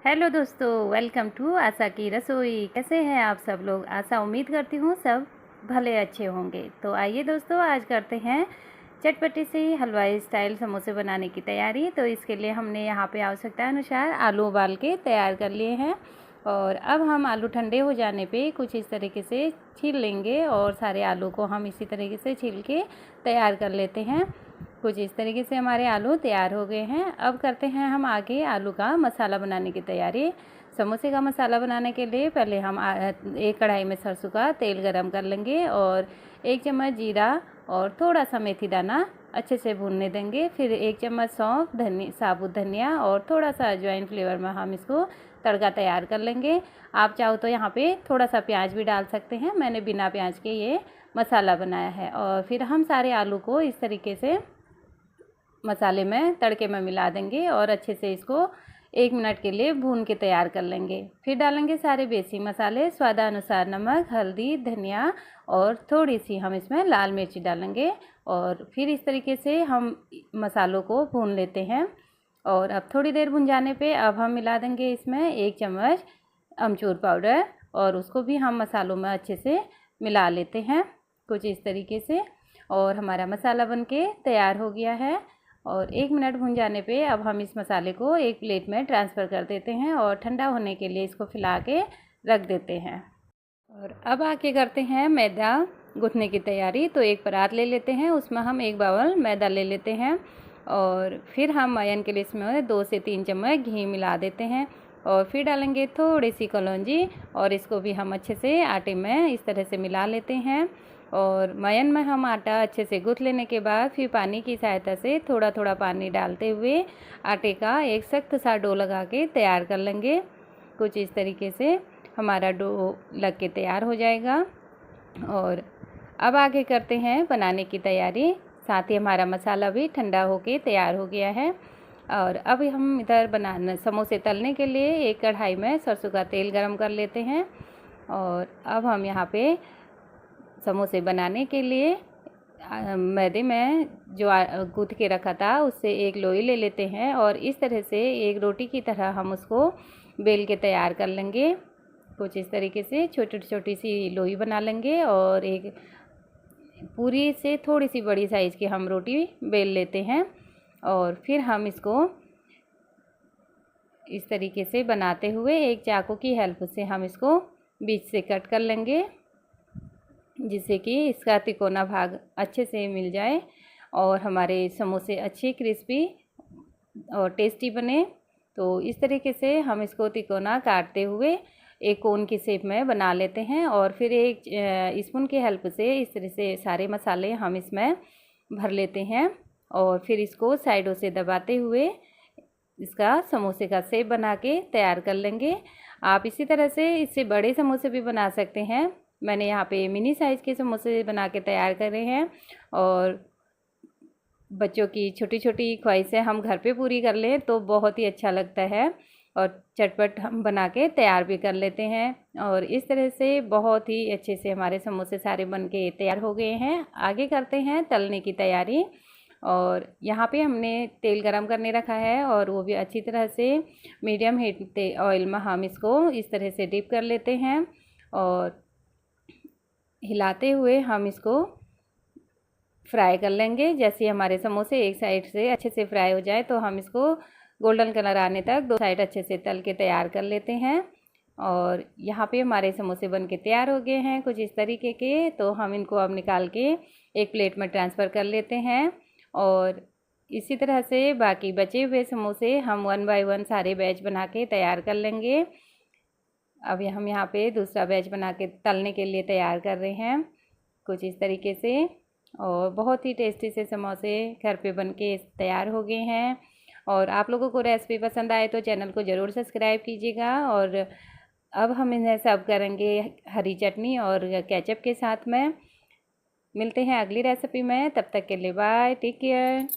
Hello दोस्तों, welcome to आशा की रसोई। कैसे हैं आप सब लोग? आशा उम्मीद करती हूँ सब भले अच्छे होंगे। तो आइए दोस्तों, आज करते हैं चटपटी सी हलवाई स्टाइल समोसे बनाने की तैयारी। तो इसके लिए हमने यहाँ पे आवश्यकता अनुसार आलू उबाल के तैयार कर लिए हैं। और अब हम आलू ठंडे हो जाने पे कुछ इस तरीके से छील लेंगे और सारे आलू को हम इसी तरीके से छील के तैयार कर लेते हैं। कुछ इस तरीके से हमारे आलू तैयार हो गए हैं। अब करते हैं हम आगे आलू का मसाला बनाने की तैयारी। समोसे का मसाला बनाने के लिए पहले हम एक कढ़ाई में सरसों का तेल गरम कर लेंगे और 1 चम्मच जीरा और थोड़ा सा मेथी दाना अच्छे से भूनने देंगे। फिर 1 चम्मच सौंफ, साबुत धनिया और थोड़ा सा अजवाइन फ्लेवर में हम इसको तड़का तैयार कर लेंगे। आप चाहो तो यहाँ पे थोड़ा सा प्याज भी डाल सकते हैं। मैंने बिना प्याज के ये मसाला बनाया है। और फिर हम सारे आलू को इस तरीके से मसाले में तड़के में मिला देंगे और अच्छे से इसको 1 मिनट के लिए भून के तैयार कर लेंगे। फिर डालेंगे सारे बेसिक मसाले, स्वादानुसार नमक, हल्दी, धनिया और थोड़ी सी हम इसमें लाल मिर्ची डालेंगे। और फिर इस तरीके से हम मसालों को भून लेते हैं। और अब थोड़ी देर भुन जाने पे अब हम मिला देंगे इसमें 1 चम्मच अमचूर पाउडर और उसको भी हम मसालों में अच्छे से मिला लेते हैं कुछ इस तरीके से। और हमारा मसाला बनके तैयार हो गया है। और 1 मिनट भून जाने पे अब हम इस मसाले को एक प्लेट में ट्रांसफ़र कर देते हैं और ठंडा होने के लिए इसको फैला के रख देते हैं। और अब आके करते हैं मैदा गूँथने की तैयारी। तो एक परात ले लेते हैं, उसमें हम 1 बाउल मैदा ले लेते हैं और फिर हम मयन के लिए इसमें 2 से 3 चम्मच घी मिला देते हैं। और फिर डालेंगे थोड़ी सी कलौंजी और इसको भी हम अच्छे से आटे में इस तरह से मिला लेते हैं। और मयन में हम आटा अच्छे से गूँथ लेने के बाद फिर पानी की सहायता से थोड़ा थोड़ा पानी डालते हुए आटे का एक सख्त सा डो लगा के तैयार कर लेंगे। कुछ इस तरीके से हमारा डो लग के तैयार हो जाएगा। और अब आगे करते हैं बनाने की तैयारी। साथ ही हमारा मसाला भी ठंडा होके तैयार हो गया है। और अब हम इधर समोसे तलने के लिए एक कढ़ाई में सरसों का तेल गरम कर लेते हैं। और अब हम यहाँ पे समोसे बनाने के लिए मैदे में जो गूँथ के रखा था उससे एक लोई ले लेते हैं और इस तरह से एक रोटी की तरह हम उसको बेल के तैयार कर लेंगे। कुछ इस तरीके से छोटी छोटी सी लोई बना लेंगे और एक पूरी से थोड़ी सी बड़ी साइज़ की हम रोटी बेल लेते हैं। और फिर हम इसको इस तरीके से बनाते हुए एक चाकू की हेल्प से हम इसको बीच से कट कर लेंगे, जिससे कि इसका तिकोना भाग अच्छे से मिल जाए और हमारे समोसे अच्छे क्रिस्पी और टेस्टी बने। तो इस तरीके से हम इसको तिकोना काटते हुए एक कोन की शेप में बना लेते हैं। और फिर एक स्पून की हेल्प से इस तरह से सारे मसाले हम इसमें भर लेते हैं और फिर इसको साइडों से दबाते हुए इसका समोसे का शेप बना के तैयार कर लेंगे। आप इसी तरह से इससे बड़े समोसे भी बना सकते हैं। मैंने यहाँ पे मिनी साइज़ के समोसे बना के तैयार करे हैं। और बच्चों की छोटी छोटी ख्वाहिशें हम घर पे पूरी कर लें तो बहुत ही अच्छा लगता है। और चटपट हम बना के तैयार भी कर लेते हैं। और इस तरह से बहुत ही अच्छे से हमारे समोसे सारे बन के तैयार हो गए हैं। आगे करते हैं तलने की तैयारी। और यहाँ पे हमने तेल गरम करने रखा है और वो भी अच्छी तरह से मीडियम हीट ऑयल में हम इसको इस तरह से डिप कर लेते हैं। और हिलाते हुए हम इसको फ्राई कर लेंगे। जैसे हमारे समोसे एक साइड से अच्छे से फ्राई हो जाए तो हम इसको गोल्डन कलर आने तक 2 साइड अच्छे से तल के तैयार कर लेते हैं। और यहाँ पे हमारे समोसे बन के तैयार हो गए हैं कुछ इस तरीके के। तो हम इनको अब निकाल के एक प्लेट में ट्रांसफ़र कर लेते हैं। और इसी तरह से बाकी बचे हुए समोसे हम 1 बाय 1 सारे बैच बना के तैयार कर लेंगे। अब हम यहाँ पे दूसरा बैच बना के तलने के लिए तैयार कर रहे हैं कुछ इस तरीके से। और बहुत ही टेस्टी से समोसे घर पे बन के तैयार हो गए हैं। और आप लोगों को रेसिपी पसंद आए तो चैनल को ज़रूर सब्सक्राइब कीजिएगा। और अब हम इन्हें सर्व करेंगे हरी चटनी और केचप के साथ में। मिलते हैं अगली रेसिपी में, तब तक के लिए बाय, टेक केयर।